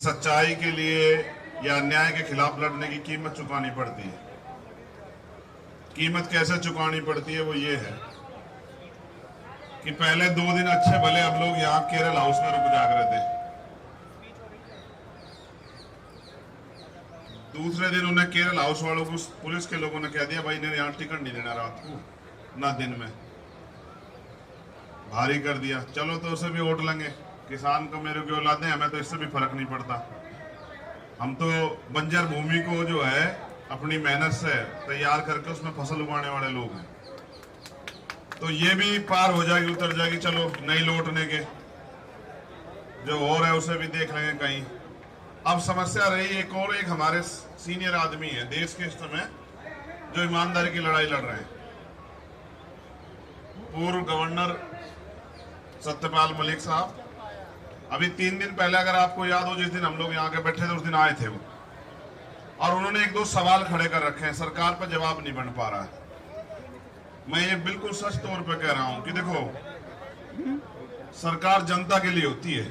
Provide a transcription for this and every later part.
सच्चाई के लिए या अन्याय के खिलाफ लड़ने की कीमत चुकानी पड़ती है। कीमत कैसे चुकानी पड़ती है वो ये है कि पहले 2 दिन अच्छे भले हम लोग यहाँ केरल हाउस में रुक जाग रहे थे, दूसरे दिन उन्हें केरल हाउस वालों को पुलिस के लोगों ने कह दिया भाई इन्हें यहाँ टिकट नहीं देना रात को ना दिन में, भारी कर दिया। चलो तो उसे भी वोट लेंगे, किसान को मेरे को औलादे, हमें तो इससे भी फर्क नहीं पड़ता। हम तो बंजर भूमि को जो है अपनी मेहनत से तैयार करके उसमें फसल उगाने वाले लोग हैं। तो ये भी पार हो जाएगी, उतर जाएगी। चलो नहीं लौटने के जो और है उसे भी देख लेंगे कहीं। अब समस्या रही एक हमारे सीनियर आदमी है देश के इस समय जो ईमानदारी की लड़ाई लड़ रहे हैं, पूर्व गवर्नर सत्यपाल मलिक साहब। अभी 3 दिन पहले अगर आपको याद हो, जिस दिन हम लोग यहाँ के बैठे थे उस दिन आए थे वो, और उन्होंने 1-2 सवाल खड़े कर रखे हैं, सरकार पर जवाब नहीं बन पा रहा है। मैं ये बिल्कुल सच तौर पे कह रहा हूं कि देखो, सरकार जनता के लिए होती है,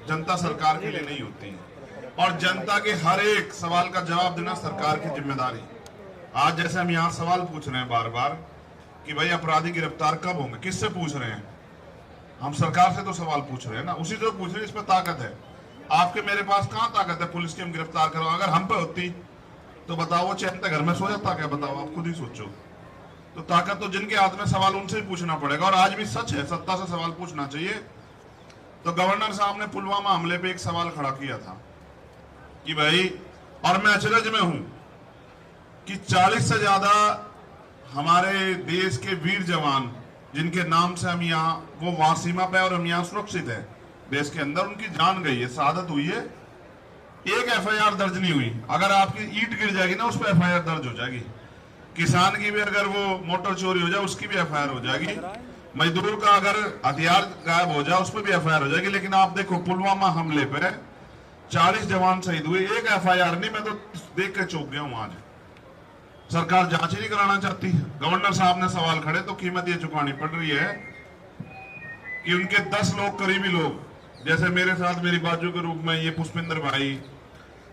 जनता सरकार के लिए नहीं होती है, और जनता के हर एक सवाल का जवाब देना सरकार की जिम्मेदारी। आज जैसे हम यहाँ सवाल पूछ रहे हैं बार बार कि भाई अपराधी गिरफ्तार कब होंगे, किससे पूछ रहे हैं? हम सरकार से तो सवाल पूछ रहे हैं ना, उसी से पूछ रहे हैं, इसमें ताकत है। आपके मेरे पास कहाँ ताकत है पुलिस की हम गिरफ्तार करो? अगर हम पे होती तो बताओ वो चैन से घर में सो जाता क्या? बताओ, आप खुद ही सोचो। तो ताकत तो जिनके हाथ में, सवाल उनसे ही पूछना पड़ेगा। और आज भी सच है, सत्ता से सवाल पूछना चाहिए। तो गवर्नर साहब ने पुलवामा हमले पे एक सवाल खड़ा किया था कि भाई, और मैं अचरज में हूं कि 40 से ज्यादा हमारे देश के वीर जवान जिनके नाम से हम यहाँ, वो वहां सीमा पे और हम यहाँ सुरक्षित है देश के अंदर, उनकी जान गई है, शहादत हुई है, एक एफआईआर दर्ज नहीं हुई। अगर आपकी ईंट गिर जाएगी ना उस पर एफआईआर दर्ज हो जाएगी। किसान की भी अगर वो मोटर चोरी हो जाए उसकी भी एफआईआर हो जाएगी। मजदूर का अगर हथियार गायब हो जाए उस पर भी एफआईआर हो जाएगी। लेकिन आप देखो पुलवामा हमले पे 40 जवान शहीद हुए, एक एफआईआर नहीं। मैं तो देख के चौंक गया हूं। आज सरकार जांच ही नहीं कराना चाहती। गवर्नर साहब ने सवाल खड़े तो कीमत ये चुकानी पड़ रही है कि उनके 10 लोग, करीबी लोग, जैसे मेरे साथ मेरी बाजू के रूप में ये पुष्पिंदर भाई,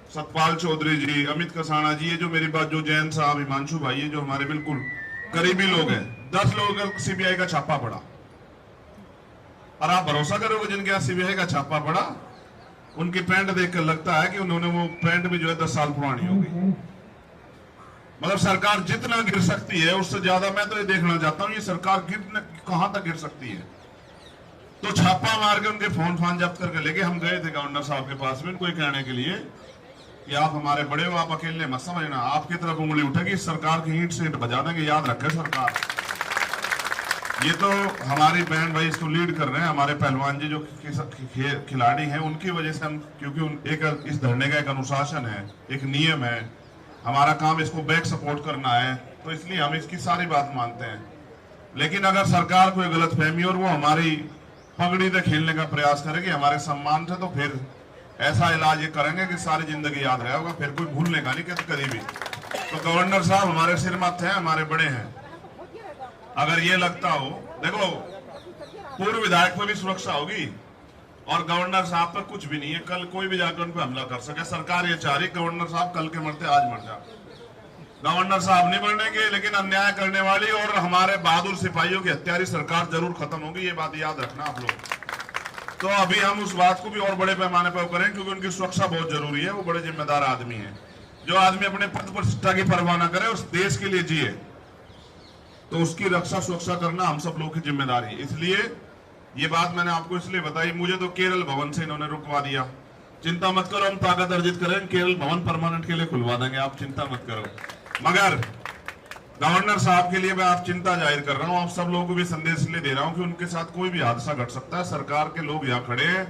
सतपाल चौधरी जी, अमित कसाना जी, ये जो मेरी बाजू, जैन साहब, हिमांशु भाई, ये जो हमारे बिल्कुल करीबी लोग हैं, 10 लोगों का सीबीआई का छापा पड़ा। और आप भरोसा करोगे जिनके यहाँ सीबीआई का छापा पड़ा, उनकी पैंट देखकर लगता है कि उन्होंने, वो पैंट भी जो है 10 साल पुरानी होगी। मतलब सरकार जितना गिर सकती है उससे ज्यादा मैं तो ये देखना चाहता हूं ये सरकार कहां तक गिर सकती है। तो छापा मार के उनके फोन जब्त करके लेके हम गए थे गवर्नर साहब के पास में, उनको कहने के लिए कि आप हमारे बड़े हो, आप अकेले मत समझना, आपकी तरफ उंगली उठेगी सरकार की ईंट से ईंट बजा देंगे, याद रखे सरकार। ये तो हमारी बहन भाई इसको लीड कर रहे हैं, हमारे पहलवान जी जो खिलाड़ी हैं, उनकी वजह से हम, क्योंकि एक इस धरने का एक अनुशासन है, एक नियम है, हमारा काम इसको बैक सपोर्ट करना है, तो इसलिए हम इसकी सारी बात मानते हैं। लेकिन अगर सरकार को गलत फहमी और वो हमारी पगड़ी से खेलने का प्रयास करेगी हमारे सम्मान से, तो फिर ऐसा इलाज ये करेंगे कि सारी जिंदगी याद रहेगा, फिर कोई भूलने का नहीं कभी भी। तो गवर्नर साहब हमारे सिर माथे हैं, हमारे बड़े हैं। अगर ये लगता हो, देखो पूर्व विधायक पर भी सुरक्षा होगी और गवर्नर साहब पर कुछ भी नहीं है, कल कोई भी जाकर उन पर हमला कर सके। सरकार ये चाह रही गवर्नर साहब कल के मरते आज मर जाए। गवर्नर साहब नहीं मरनेंगे, लेकिन अन्याय करने वाली और हमारे बहादुर सिपाहियों की हत्यारी सरकार जरूर खत्म होगी, ये बात याद रखना आप लोग। तो अभी हम उस बात को भी और बड़े पैमाने पर करें, क्योंकि उनकी सुरक्षा बहुत जरूरी है। वो बड़े जिम्मेदार आदमी है। जो आदमी अपने पद प्रतिष्ठा की परवाह न करे, उस देश के लिए जिए, तो उसकी रक्षा सुरक्षा करना हम सब लोगों की जिम्मेदारी है। इसलिए ये बात मैंने आपको इसलिए बताई। मुझे तो केरल भवन से इन्होंने रुकवा दिया। चिंता मत करो, हम ताकत अर्जित करें, केरल भवन परमानेंट के लिए खुलवा देंगे, आप चिंता मत करो। मगर गवर्नर साहब के लिए मैं आप चिंता जाहिर कर रहा हूं, आप सब लोगों को भी संदेश इसलिए दे रहा हूं कि उनके साथ कोई भी हादसा घट सकता है। सरकार के लोग यहाँ खड़े हैं,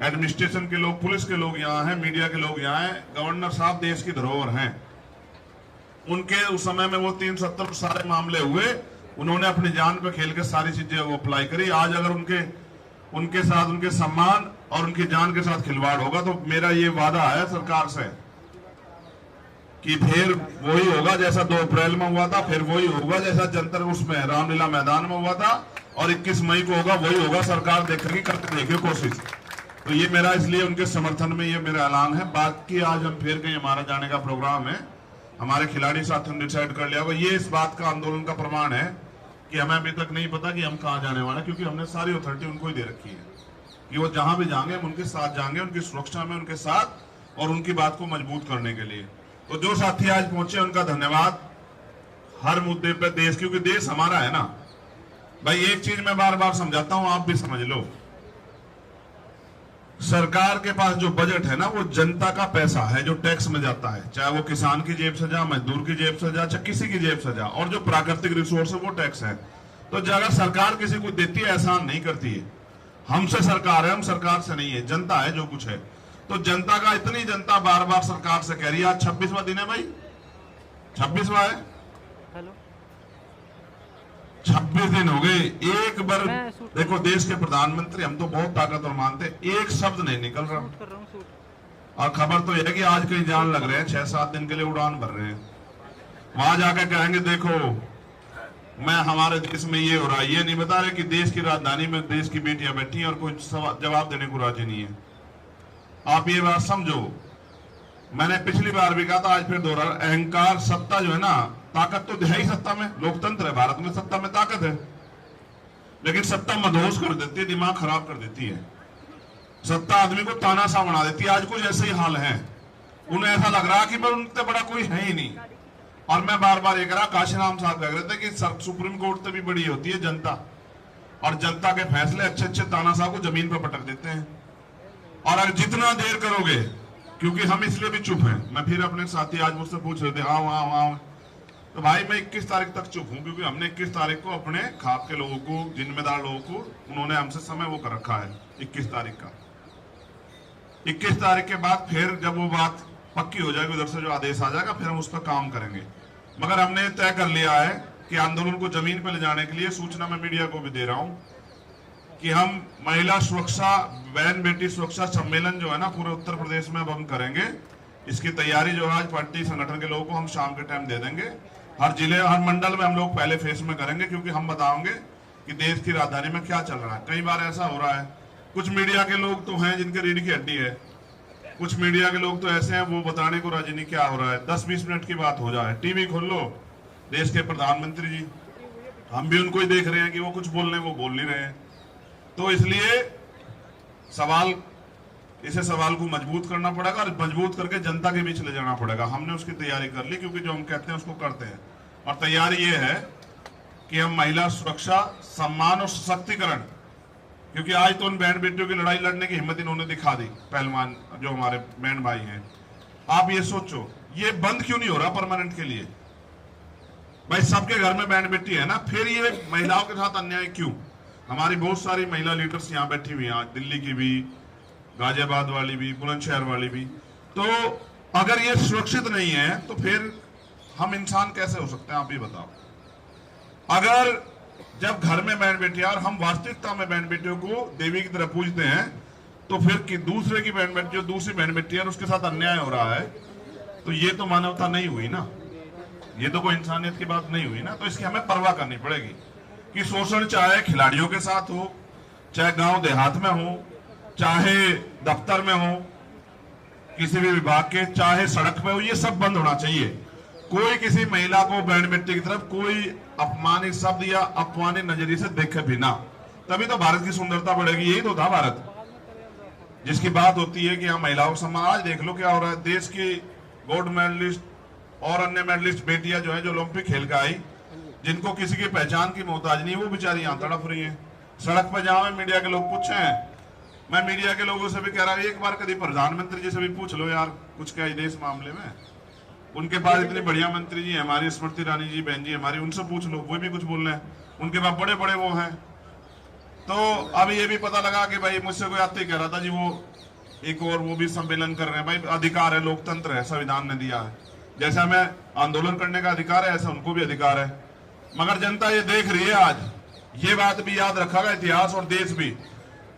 एडमिनिस्ट्रेशन के लोग, पुलिस के लोग यहाँ हैं, मीडिया के लोग यहाँ हैं। गवर्नर साहब देश की धरोहर हैं। उनके उस समय में वो 370 सारे मामले हुए, उन्होंने अपनी जान पे खेल के सारी चीजें वो अप्लाई करी। आज अगर उनके साथ उनके सम्मान और उनकी जान के साथ खिलवाड़ होगा, तो मेरा ये वादा है सरकार से कि फिर वही होगा जैसा 2 अप्रैल में हुआ था, फिर वही होगा जैसा जंतर उसमें रामलीला मैदान में हुआ था, और 21 मई को होगा वही होगा। सरकार देखेगी, करके देखिए कोशिश। तो ये मेरा इसलिए उनके समर्थन में ये मेरा ऐलान है। बाकी आज हम फिर कहीं हमारा जाने का प्रोग्राम है, हमारे खिलाड़ी साथियों ने डिसाइड कर लिया होगा। ये इस बात का आंदोलन का प्रमाण है कि हमें अभी तक नहीं पता कि हम कहाँ जाने वाले हैं, क्योंकि हमने सारी अथॉरिटी उनको ही दे रखी है कि वो जहां भी जाएंगे हम उनके साथ जाएंगे, उनकी सुरक्षा में उनके साथ, और उनकी बात को मजबूत करने के लिए। तो जो साथी आज पहुंचे उनका धन्यवाद। हर मुद्दे पर देश, क्योंकि देश हमारा है ना भाई। एक चीज मैं बार बार समझाता हूं, आप भी समझ लो, सरकार के पास जो बजट है ना वो जनता का पैसा है जो टैक्स में जाता है, चाहे वो किसान की जेब से जा, मजदूर की जेब से जा, चाहे किसी की जेब से जा, और जो प्राकृतिक रिसोर्स है वो टैक्स है। तो अगर सरकार किसी को देती है, एहसान नहीं करती है। हमसे सरकार है, हम सरकार से नहीं है, जनता है जो कुछ है। तो जनता का, इतनी जनता बार बार सरकार से कह रही है। आज 26वां दिन है भाई, 26वां है, 26 दिन हो गए। एक बार देखो, देश के प्रधानमंत्री, हम तो बहुत ताकतवर मानते, एक शब्द नहीं निकल रहा। और खबर तो यह है कि आज कहीं जान लग रहे हैं, 6-7 दिन के लिए उड़ान भर रहे हैं। वहां जाकर कहेंगे देखो मैं, हमारे देश में ये हो रहा है। ये नहीं बता रहे कि देश की राजधानी में देश की बेटियां बैठी हैं और कोई जवाब देने को राजी नहीं है। आप ये बात समझो। मैंने पिछली बार भी कहा था, आज फिर दोहरा, अहंकार, सत्ता जो है ना, ताकत तो है ही सत्ता में। लोकतंत्र है भारत में, सत्ता में ताकत है, लेकिन सत्ता मदहोश कर देती है, दिमाग खराब कर देती है। सत्ता आदमी को तानाशाह बना देती है। आज कुछ ऐसे ही हाल है, उन्हें ऐसा लग रहा कि मैं उनसे बड़ा कोई है ही नहीं। और मैं बार बार ये कह, काशीराम साहब कह रहे थे कि सुप्रीम कोर्ट से भी बड़ी होती है जनता, और जनता के फैसले अच्छे अच्छे तानाशाह को जमीन पर पटक देते हैं। और अगर जितना देर करोगे, क्योंकि हम इसलिए भी चुप हैं, मैं फिर अपने साथी आज मुझसे पूछ रहे थे हाँ हाँ हाँ, तो भाई मैं 21 तारीख तक चुप हूं, क्योंकि हमने 21 तारीख को अपने खाप के लोगों को, जिम्मेदार लोगों को, उन्होंने हमसे समय वो कर रखा है 21 तारीख का। 21 तारीख के बाद फिर जब वो बात पक्की हो जाएगी, उधर से जो आदेश आ जाएगा, फिर हम उस पर काम करेंगे। मगर हमने तय कर लिया है कि आंदोलन को जमीन पर ले जाने के लिए, सूचना मैं मीडिया को भी दे रहा हूं कि हम महिला सुरक्षा, बहन बेटी सुरक्षा सम्मेलन जो है ना पूरे उत्तर प्रदेश में अब हम करेंगे। इसकी तैयारी जो है आज पार्टी संगठन के लोगों को हम शाम के टाइम दे देंगे। हर जिले, हर मंडल में हम लोग पहले फेज में करेंगे, क्योंकि हम बताएंगे कि देश की राजधानी में क्या चल रहा है। कई बार ऐसा हो रहा है, कुछ मीडिया के लोग तो हैं जिनके रीढ़ की हड्डी है, कुछ मीडिया के लोग तो ऐसे हैं वो बताने को राजी नहीं क्या हो रहा है। 10-20 मिनट की बात हो जाए, टीवी खोल लो, देश के प्रधानमंत्री जी, हम भी उनको ही देख रहे हैं कि वो कुछ बोल रहे हैं, वो बोल नहीं रहे हैं। तो इसलिए सवाल, इसे सवाल को मजबूत करना पड़ेगा, और मजबूत करके जनता के बीच ले जाना पड़ेगा। हमने उसकी तैयारी कर ली, क्योंकि जो हम कहते हैं उसको करते हैं। और तैयारी ये है कि हम महिला सुरक्षा, सम्मान और सशक्तिकरण, क्योंकि आज तो उन बहन बेटियों की लड़ाई लड़ने की हिम्मत इन्होंने दिखा दी, पहलवान जो हमारे बहन भाई हैं। आप ये सोचो, ये बंद क्यों नहीं हो रहा परमानेंट के लिए? भाई सबके घर में बहन बेटी है ना, फिर ये महिलाओं के साथ अन्याय क्यों? हमारी बहुत सारी महिला लीडर्स यहाँ बैठी हुई हैं, दिल्ली की भी, गाजियाबाद वाली भी, बुलंदशहर वाली भी। तो अगर ये सुरक्षित नहीं है तो फिर हम इंसान कैसे हो सकते हैं, आप ही बताओ। अगर जब घर में बहन बेटियां, और हम वास्तविकता में बहन बेटियों को देवी की तरह पूजते हैं, तो फिर कि दूसरे की बहन बेटी, दूसरी बहन बेटी है उसके साथ अन्याय हो रहा है, तो ये तो मानवता नहीं हुई ना, ये तो कोई इंसानियत की बात नहीं हुई ना। तो इसकी हमें परवाह करनी पड़ेगी कि शोषण चाहे खिलाड़ियों के साथ हो, चाहे गांव देहात में हो, चाहे दफ्तर में हो, किसी भी विभाग के, चाहे सड़क पे हो, ये सब बंद होना चाहिए। कोई किसी महिला को, बहन बेटी की तरफ कोई अपमानित शब्द या अपमानित नजरिए से देखे भी ना, तभी तो भारत की सुंदरता बढ़ेगी। यही तो था भारत जिसकी बात होती है कि हम महिलाओं को सम्मान। आज देख लो क्या हो रहा है, देश की गोल्ड मेडलिस्ट और अन्य मेडलिस्ट बेटियां जो है, जो ओलंपिक खेल के आई, जिनको किसी की पहचान की मोहताज नहीं, वो बेचारी यहाँ तड़प रही है सड़क पर। जहां में मीडिया के लोग पूछे हैं, मैं मीडिया के लोगों से भी कह रहा हूं, एक बार कभी प्रधानमंत्री जी से भी पूछ लो यार कुछ क्या देश मामले में। उनके पास इतनी बढ़िया मंत्री जी, हमारी स्मृति ईरानी जी, बहन जी हमारी, उनसे पूछ लो, वो भी कुछ बोल रहे हैं। उनके पास बड़े बड़े वो हैं। तो अब ये भी पता लगा कि भाई, मुझसे कोई आते ही कह रहा था जी वो एक और वो भी सम्मेलन कर रहे हैं। भाई अधिकार है, लोकतंत्र है, संविधान ने दिया है। जैसा हमें आंदोलन करने का अधिकार है, ऐसा उनको भी अधिकार है। मगर जनता ये देख रही है आज, ये बात भी याद रखेगा इतिहास और देश भी,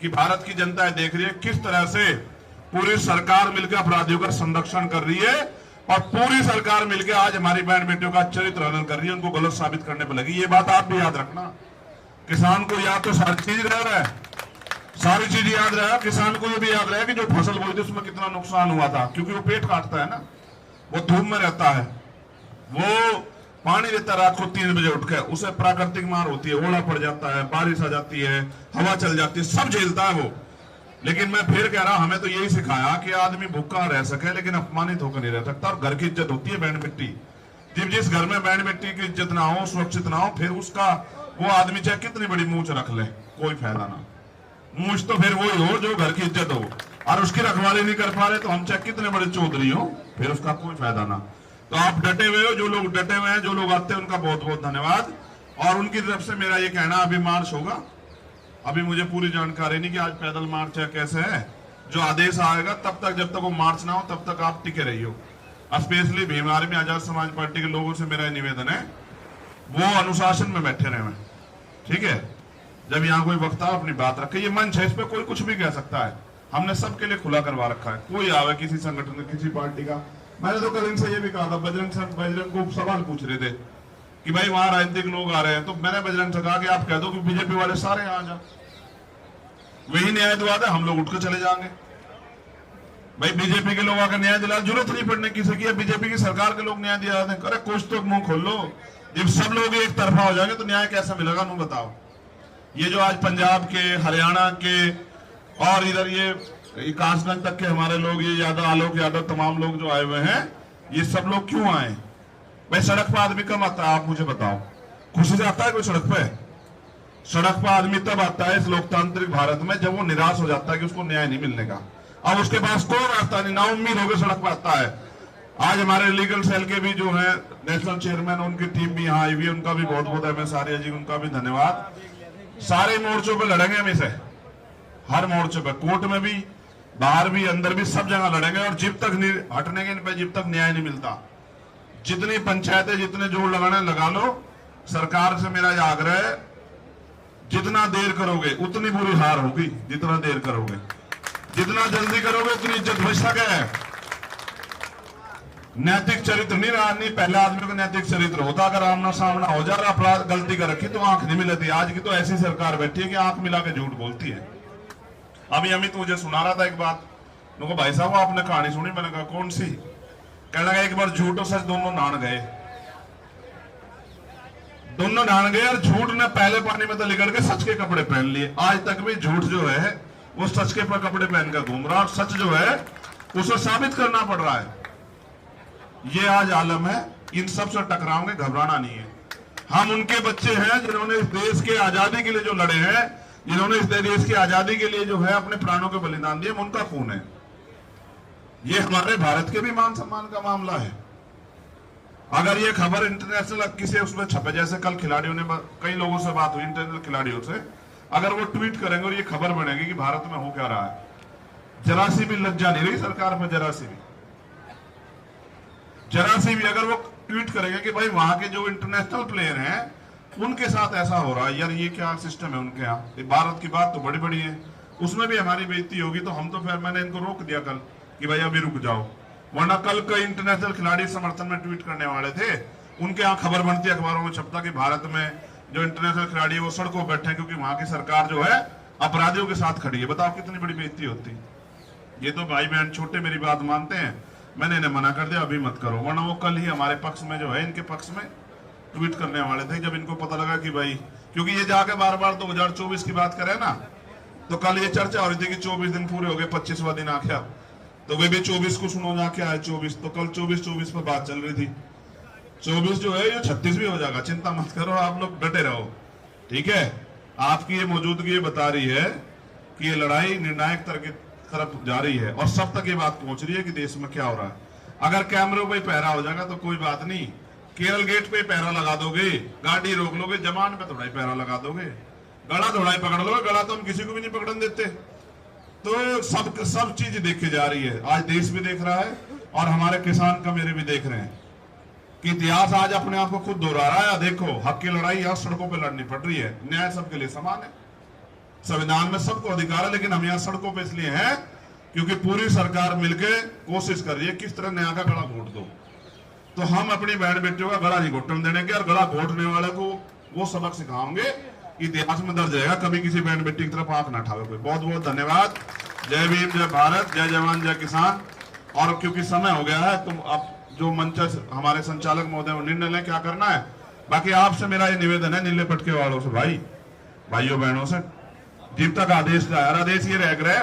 कि भारत की जनता देख रही है किस तरह से पूरी सरकार मिलकर अपराधियों का संरक्षण कर रही है, और पूरी सरकार मिलकर आज हमारी बहन बेटियों का चरित्र हनन कर रही है, उनको गलत साबित करने पर लगी। ये बात आप भी याद रखना। किसान को या तो हर चीज रह रहा है, सारी चीज याद रहे, किसान को ये भी याद रहे कि जो फसल बोई थी उसमें कितना नुकसान हुआ था, क्योंकि वो पेट काटता है ना, वो धूप में रहता है, वो पानी देता रात को 3 बजे उठ के, उसे प्राकृतिक मार होती है, ओला पड़ जाता है, बारिश आ जाती है, हवा चल जाती है, सब झेलता है वो। लेकिन मैं फिर कह रहा, हमें तो यही सिखाया कि आदमी भूखा रह सके लेकिन अपमानित होकर नहीं रह सकता। और घर की इज्जत होती है बैंड मिट्टी। जब जिस घर में बैंड मिट्टी की इज्जत ना हो, सुरक्षित ना हो, फिर उसका वो आदमी चाहे कितनी बड़ी मूंछ रख ले, कोई फायदा ना। मूंछ तो फिर वही हो जो घर की इज्जत हो, और उसकी रखवाली नहीं कर पा रहे तो हम चाहे कितने बड़े चौधरी हो, फिर उसका कोई फायदा ना। तो आप डटे हुए हो, जो लोग डटे हुए हैं, जो लोग आते हैं, उनका बहुत बहुत धन्यवाद। और उनकी तरफ से मेरा ये कहना, अभी मार्च होगा, अभी मुझे पूरी जानकारी नहीं कि आज पैदल मार्च है कैसे है, जो आदेश आएगा तब तक, जब तक वो मार्च ना हो तब तक आप टिके रहियो। Specially Bhim army Azad Samaj party के लोगों से मेरा निवेदन है, वो अनुशासन में बैठे रहे, ठीक है। जब यहाँ कोई वक्ता अपनी बात रखे, ये मंच है, इस पे कोई कुछ भी कह सकता है, हमने सबके लिए खुला करवा रखा है। कोई आवे किसी संगठन किसी पार्टी का, मैंने तो कल इनसे ये भी कहा था, बजरंग को सवाल पूछ रहे थे कि भाई वहां राजनीतिक लोग आ रहे हैं, तो मैंने बजरंग से कहा कि आप कह दो कि बीजेपी वाले सारे आ जाओ, वही न्याय दिला दे, हम लोग उठ कर चले जाएंगे। भाई बीजेपी के लोग आकर न्याय दिला, जरूरत नहीं पड़ने किसी की, बीजेपी की सरकार के लोग न्याय दिला दें। अरे कुछ तो मुंह खोल लो, जब सब लोग एक तरफा हो जाएंगे तो न्याय कैसा मिलेगा, नु बताओ। ये जो आज पंजाब के, हरियाणा के और इधर ये कासगंज तक के हमारे लोग, ये यादव, आलोक यादव, तमाम लोग जो आए हुए हैं, ये सब लोग क्यों आए? भाई सड़क पर आदमी कम आता है, आप मुझे बताओ, खुशी से आता है कोई सड़क पे? सड़क पर आदमी तब आता है इस लोकतांत्रिक भारत में जब वो निराश हो जाता है कि उसको न्याय नहीं मिलने का। अब उसके पास कोई रास्ता नहीं, ना उम्मीद होकर सड़क पर आता है। आज हमारे लीगल सेल के भी जो है नेशनल चेयरमैन, उनकी टीम भी यहाँ आई हुई है, उनका भी बहुत बहुत MS आर्या जी, उनका भी धन्यवाद। सारे मोर्चों पे लड़ेंगे हम इसे, हर मोर्चे पे, कोर्ट में भी, बाहर भी, अंदर भी, सब जगह लड़ेंगे। और जब तक हटने के इन पे, जब तक न्याय नहीं मिलता, जितनी पंचायतें, जितने जोड़ लगाने लगा लो। सरकार से मेरा यह आग्रह है, जितना देर करोगे उतनी बुरी हार होगी, जितना देर करोगे, जितना जल्दी करोगे उतनी इज्जत बच सके। नैतिक चरित्र नहीं रहा, नहीं पहले आदमी का नैतिक चरित्र होता, अगर आमना सामना हो जा रहा, अपराध गलती कर रखी तो आंख नहीं मिलती। आज की तो ऐसी सरकार बैठी है कि आंख मिला के झूठ बोलती है। अभी अमित मुझे सुना रहा था एक बात, उनको भाई साहब आपने कहानी सुनी? मैंने कहा कौन सी? कहने लगा एक बार झूठ और सच दोनों नहान गए, दोनों नहान गए, और झूठ ने पहले पानी में तो लिगड़ के सच के कपड़े पहन लिए। आज तक भी झूठ जो है वो सच के कपड़े पहनकर घूम रहा, और सच जो है उसे साबित करना पड़ रहा है। ये आज आलम है, इन सब से टकराओगे, घबराना नहीं है। हम उनके बच्चे हैं जिन्होंने इस देश के आजादी के लिए जो लड़े हैं, जिन्होंने इस देश की आजादी के लिए जो है अपने प्राणों के बलिदान दिए, उनका खून है। ये हमारे भारत के भी मान सम्मान का मामला है। अगर ये खबर इंटरनेशनल किसी उसमें छपे, जैसे कल खिलाड़ियों ने, कई लोगों से बात हुई इंटरनेशनल खिलाड़ियों से, अगर वो ट्वीट करेंगे और ये खबर बनेगी कि भारत में हो क्या रहा है, जरा सी भी लज्जा नहीं रही सरकार में, जरा सी भी अगर वो ट्वीट करेंगे कि भाई वहां के जो इंटरनेशनल प्लेयर हैं उनके साथ ऐसा हो रहा है, यार ये क्या सिस्टम है उनके यहाँ। भारत की बात तो बड़ी बड़ी है, उसमें भी हमारी बेइज्जती होगी, तो हम तो फिर मैंने इनको रोक दिया कल कि भाई अभी रुक जाओ, वरना कल कई इंटरनेशनल खिलाड़ी समर्थन में ट्वीट करने वाले थे, उनके यहाँ खबर बनती, अखबारों में छपता कि भारत में जो इंटरनेशनल खिलाड़ी वो सड़कों पर बैठे क्योंकि वहां की सरकार जो है अपराधियों के साथ खड़ी है। बताओ कितनी बड़ी बेइज्जती होती। ये तो भाई बहन छोटे मेरी बात मानते हैं, मैंने इन्हें मना कर दिया अभी मत करो, वरना वो कल ही हमारे पक्ष में जो है, इनके पक्ष में ट्वीट करने वाले थे, जब इनको पता लगा कि भाई, क्योंकि ये जाके बार बार 2024 की बात करे ना, तो कल ये चर्चा हो रही थी कि 24 दिन पूरे हो गए, 25वां दिन आ गया, तो वे भी 24 को सुनो जाके आए 24, तो कल 24 पर बात चल रही थी। 24 जो है ये 36 भी हो जाएगा, चिंता मत करो, आप लोग डटे रहो, ठीक है। आपकी ये मौजूदगी ये बता रही है कि ये लड़ाई निर्णायक तरफ जा रही है, और सब तक ये बात पहुंच रही है कि देश में क्या हो रहा है। अगर कैमरों पे पहरा हो जाएगा तो कोई बात नहीं, केरल गेट पे पहरा लगा दोगे, गाड़ी रोक लोगे, जमान पे थोड़ा ही पहरा लगा दोगे, गला थोड़ा ही पकड़ लोगे, गला तो हम किसी को भी नहीं पकड़न देते। तो सब चीज देखी जा रही है, आज देश भी देख रहा है और हमारे किसान का मेरे भी देख रहे हैं कि इतिहास आज अपने आप को खुद दोहरा रहा है। देखो, हक की लड़ाई यहाँ सड़कों पर लड़नी पड़ रही है, न्याय सबके लिए समान है, संविधान में सबको अधिकार है, लेकिन हम यहाँ सड़कों पे इसलिए हैं क्योंकि पूरी सरकार मिलके कोशिश कर रही है किस तरह न्याय का गला घोट दो। तो हम अपनी बहन बेटियों का गला नहीं घोटने देने के, और गला घोटने वाले को वो सबक सिखाएंगे इतिहास में दर्ज रहेगा, कभी किसी बैंड बेटी की तरफ आंख ना उठावे कोई। बहुत बहुत धन्यवाद। जय भीम, जय भारत, जय जवान, जय किसान। और क्योंकि समय हो गया है, तुम अब जो मंच हमारे संचालक महोदय वो निर्णय लें क्या करना है। बाकी आपसे मेरा ये निवेदन है, नीले पटके वालों से, भाइयों बहनों से, जब तक आदेश का यार, आदेश ये रह गए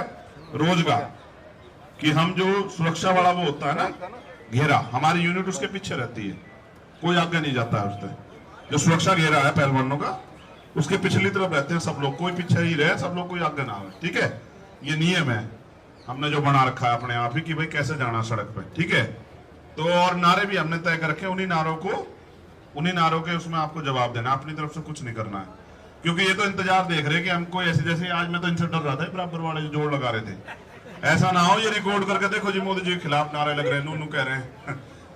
रोज का कि हम जो सुरक्षा वाला वो होता है ना घेरा, हमारी यूनिट उसके पीछे रहती है, कोई आगे नहीं जाता है उससे। जो सुरक्षा घेरा है पहलवानों का, उसके पिछली तरफ रहते हैं सब लोग, कोई पीछे ही रहे, सब लोग कोई आगे ना हो। ठीक है, ये नियम है हमने जो बना रखा है अपने आप ही कि भाई कैसे जाना सड़क पे। ठीक है, तो और नारे भी हमने तय कर रखे, उन्हीं नारों के उसमें आपको जवाब देना, अपनी तरफ से कुछ नहीं करना है। क्योंकि ये तो इंतजार देख रहे हैं कि हमको ऐसे, जैसे आज मैं तो इनसे डर रहा था, बराबर वाले जो जोड़ लगा रहे थे, ऐसा ना हो ये रिकॉर्ड करके देखो जी मोदी जी के खिलाफ नारे लग रहे हैं, नू कह रहे हैं।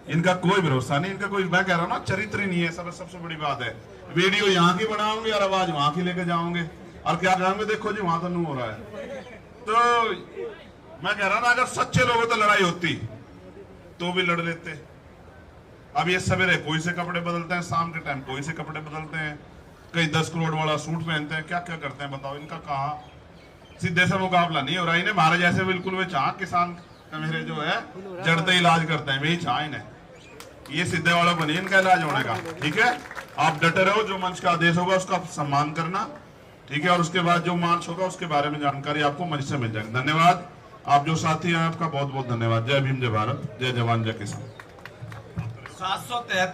इनका कोई भरोसा नहीं, इनका कोई, मैं कह रहा हूँ ना, चरित्र ही नहीं है। सबसे बड़ी बात है, वीडियो यहाँ की बनाओगे और आवाज वहां की लेके जाओगे, और क्या कहेंगे, देखो जी वहां तो नू हो रहा है। तो मैं कह रहा ना, अगर सच्चे लोगों तो लड़ाई होती तो भी लड़ लेते। अब ये सवेरे कोई से कपड़े बदलते हैं, शाम के टाइम कोई से कपड़े बदलते हैं, कई 10 करोड़ वाला सूट पहनते हैं, क्या क्या करते हैं बताओ। इनका कहा सीधे से मुकाबला नहीं हो रहा। इन्हें हमारे जैसे बिल्कुल वे चाह किसान का मेरे जो है जड़ते इलाज करते हैं, वही चाह इन्हें, ये सीधे वाला बनी इनका इलाज होने का। ठीक है, आप डटे रहो, जो मंच का आदेश होगा उसका सम्मान करना। ठीक है, और उसके बाद जो मार्च होगा उसके बारे में जानकारी आपको मंच से मिल जाएगी। धन्यवाद। आप जो साथी हैं आपका बहुत बहुत धन्यवाद। जय भीम, जय भारत, जय जवान, जय किसान। 773